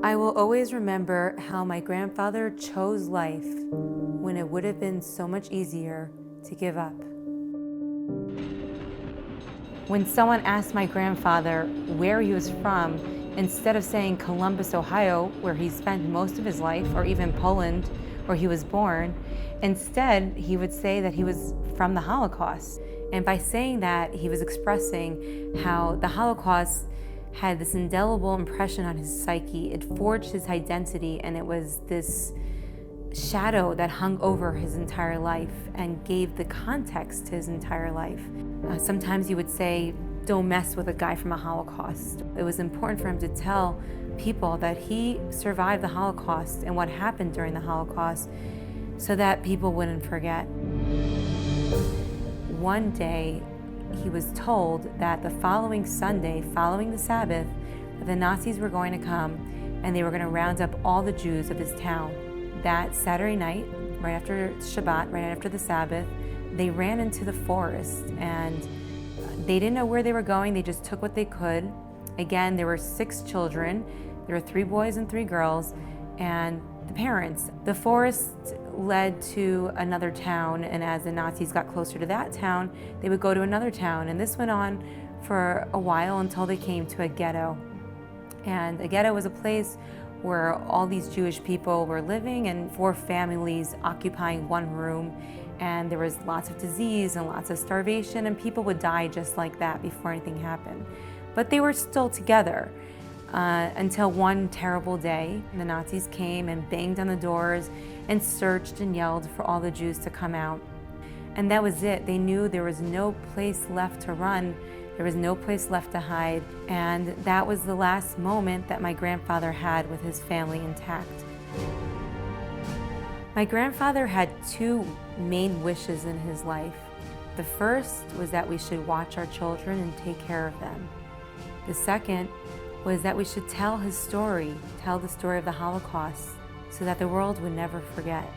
I will always remember how my grandfather chose life when it would have been so much easier to give up. When someone asked my grandfather where he was from, instead of saying Columbus, Ohio, where he spent most of his life, or even Poland, where he was born, instead he would say that he was from the Holocaust. And by saying that, he was expressing how the Holocaust had this indelible impression on his psyche. It forged his identity, and it was this shadow that hung over his entire life and gave the context to his entire life. Sometimes he would say, don't mess with a guy from a Holocaust. It was important for him to tell people that he survived the Holocaust and what happened during the Holocaust so that people wouldn't forget. One day, he was told that the following Sunday, following the Sabbath, that the Nazis were going to come and they were going to round up all the Jews of his town. That Saturday night, right after Shabbat, right after the Sabbath, they ran into the forest and they didn't know where they were going. They just took what they could. Again, there were 6 children. There were 3 boys and 3 girls, and the parents. The forest led to another town, and as the Nazis got closer to that town, they would go to another town, and this went on for a while until they came to a ghetto. And a ghetto was a place where all these Jewish people were living, and 4 families occupying one room, and there was lots of disease and lots of starvation, and people would die just like that before anything happened. But they were still together until one terrible day. The Nazis came and banged on the doors and searched and yelled for all the Jews to come out. And that was it. They knew there was no place left to run. There was no place left to hide. And that was the last moment that my grandfather had with his family intact. My grandfather had 2 main wishes in his life. The first was that we should watch our children and take care of them. The second was that we should tell his story, tell the story of the Holocaust, so that the world would never forget.